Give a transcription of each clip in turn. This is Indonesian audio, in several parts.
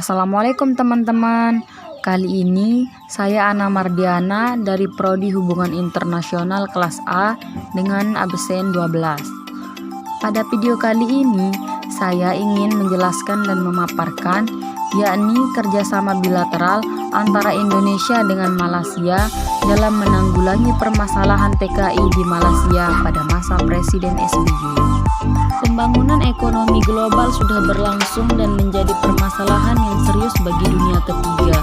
Assalamualaikum teman-teman. Kali ini saya Ana Mardiana dari Prodi Hubungan Internasional kelas A dengan absen 12. Pada video kali ini saya ingin menjelaskan dan memaparkan yakni kerjasama bilateral antara Indonesia dengan Malaysia dalam menanggulangi permasalahan TKI di Malaysia pada masa Presiden SBY. Pembangunan ekonomi global sudah berlangsung dan menjadi permasalahan yang serius bagi dunia ketiga,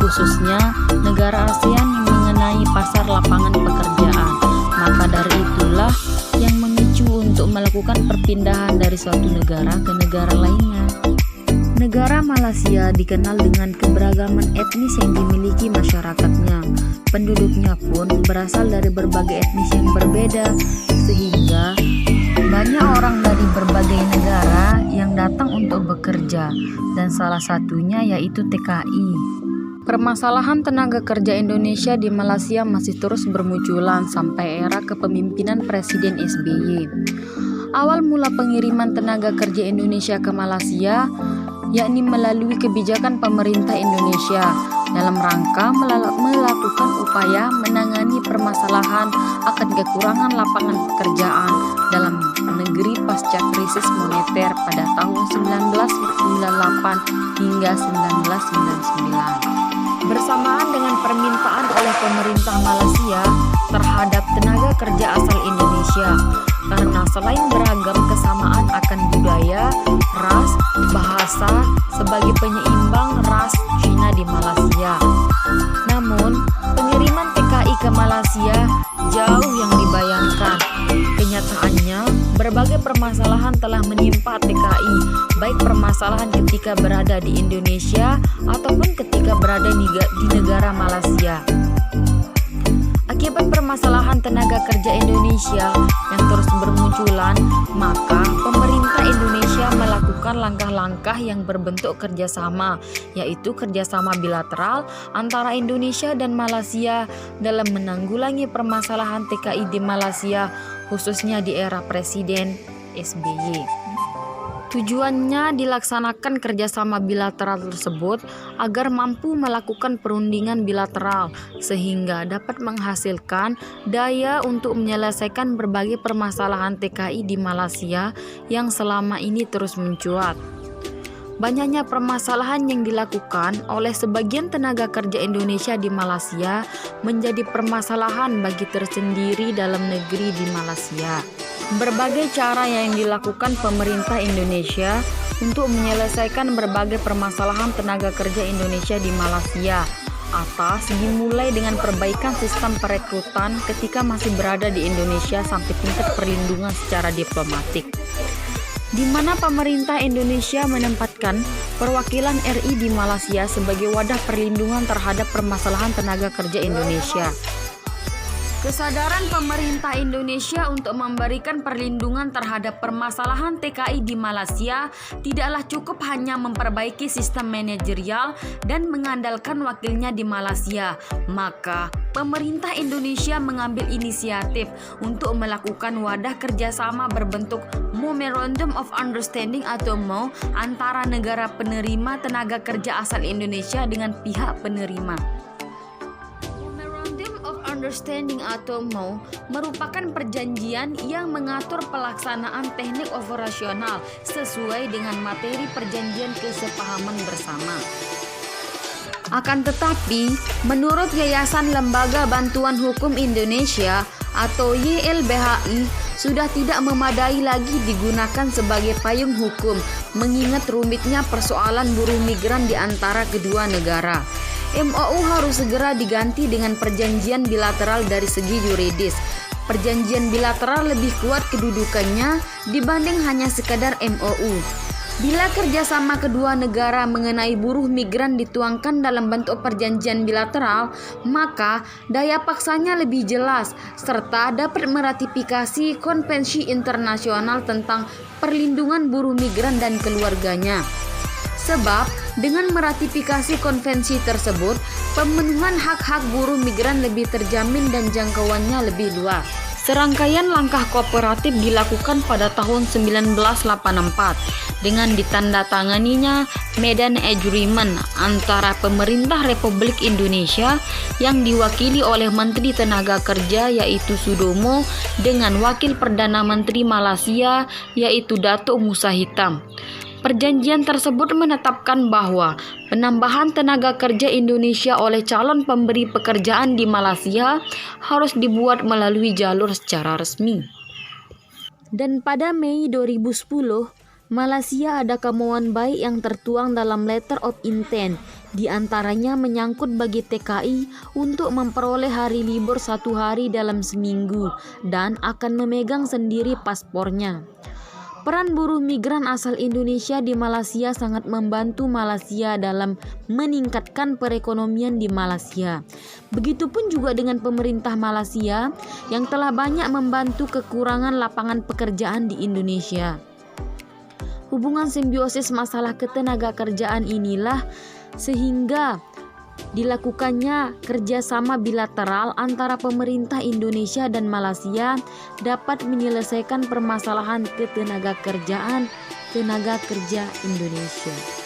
khususnya negara ASEAN yang mengenai pasar lapangan pekerjaan. Maka dari itulah yang memicu untuk melakukan perpindahan dari suatu negara ke negara lainnya. Negara Malaysia dikenal dengan keberagaman etnis yang dimiliki masyarakatnya. Penduduknya pun berasal dari berbagai etnis yang berbeda, sehingga banyak orang dari berbagai negara yang datang untuk bekerja, dan salah satunya yaitu TKI. Permasalahan tenaga kerja Indonesia di Malaysia masih terus bermunculan sampai era kepemimpinan Presiden SBY. Awal mula pengiriman tenaga kerja Indonesia ke Malaysia yakni melalui kebijakan pemerintah Indonesia dalam rangka melakukan upaya menangani permasalahan akan kekurangan lapangan pekerjaan dalam negeri pasca krisis moneter pada tahun 1998 hingga 1999. Bersamaan dengan permintaan oleh pemerintah Malaysia terhadap tenaga kerja asal Indonesia, karena selain beragam kesamaan akan budaya, ras, bahasa sebagai penyeimbang ras Cina di Malaysia. Namun, pengiriman TKI ke Malaysia jauh yang dibayangkan. Kenyataannya, berbagai permasalahan telah menimpa TKI, baik permasalahan ketika berada di Indonesia ataupun ketika berada di negara Malaysia. Akibat permasalahan tenaga kerja Indonesia yang terus bermunculan, maka pemerintah Indonesia melakukan langkah-langkah yang berbentuk kerjasama, yaitu kerjasama bilateral antara Indonesia dan Malaysia dalam menanggulangi permasalahan TKI di Malaysia, khususnya di era Presiden SBY. Tujuannya dilaksanakan kerjasama bilateral tersebut agar mampu melakukan perundingan bilateral sehingga dapat menghasilkan daya untuk menyelesaikan berbagai permasalahan TKI di Malaysia yang selama ini terus mencuat. Banyaknya permasalahan yang dilakukan oleh sebagian tenaga kerja Indonesia di Malaysia menjadi permasalahan bagi tersendiri dalam negeri di Malaysia. Berbagai cara yang dilakukan pemerintah Indonesia untuk menyelesaikan berbagai permasalahan tenaga kerja Indonesia di Malaysia atas dimulai dengan perbaikan sistem perekrutan ketika masih berada di Indonesia sampai tingkat perlindungan secara diplomatik, di mana pemerintah Indonesia menempatkan perwakilan RI di Malaysia sebagai wadah perlindungan terhadap permasalahan tenaga kerja Indonesia. Kesadaran pemerintah Indonesia untuk memberikan perlindungan terhadap permasalahan TKI di Malaysia tidaklah cukup hanya memperbaiki sistem manajerial dan mengandalkan wakilnya di Malaysia. Maka, pemerintah Indonesia mengambil inisiatif untuk melakukan wadah kerjasama berbentuk Memorandum of Understanding atau MOU antara negara penerima tenaga kerja asal Indonesia dengan pihak penerima. Understanding atau MOU merupakan perjanjian yang mengatur pelaksanaan teknik operasional sesuai dengan materi perjanjian kesepahaman bersama. Akan tetapi, menurut Yayasan Lembaga Bantuan Hukum Indonesia atau YLBHI, sudah tidak memadai lagi digunakan sebagai payung hukum mengingat rumitnya persoalan buruh migran di antara kedua negara. MOU harus segera diganti dengan perjanjian bilateral dari segi yuridis. Perjanjian bilateral lebih kuat kedudukannya dibanding hanya sekadar MOU. Bila kerjasama kedua negara mengenai buruh migran dituangkan dalam bentuk perjanjian bilateral, maka daya paksanya lebih jelas serta dapat meratifikasi konvensi internasional tentang perlindungan buruh migran dan keluarganya. Sebab dengan meratifikasi konvensi tersebut, pemenuhan hak-hak buruh migran lebih terjamin dan jangkauannya lebih luas. Serangkaian langkah kooperatif dilakukan pada tahun 1984 dengan ditandatanganinya Medan Agreement antara pemerintah Republik Indonesia yang diwakili oleh Menteri Tenaga Kerja yaitu Sudomo dengan Wakil Perdana Menteri Malaysia yaitu Datuk Musa Hitam. Perjanjian tersebut menetapkan bahwa penambahan tenaga kerja Indonesia oleh calon pemberi pekerjaan di Malaysia harus dibuat melalui jalur secara resmi. Dan pada Mei 2010, Malaysia ada kemauan baik yang tertuang dalam Letter of Intent, di antaranya menyangkut bagi TKI untuk memperoleh hari libur 1 hari dalam seminggu dan akan memegang sendiri paspornya. Peran buruh migran asal Indonesia di Malaysia sangat membantu Malaysia dalam meningkatkan perekonomian di Malaysia. Begitupun juga dengan pemerintah Malaysia yang telah banyak membantu kekurangan lapangan pekerjaan di Indonesia. Hubungan simbiosis masalah ketenaga kerjaan inilah sehingga dilakukannya kerjasama bilateral antara pemerintah Indonesia dan Malaysia dapat menyelesaikan permasalahan ketenaga kerjaan tenaga kerja Indonesia.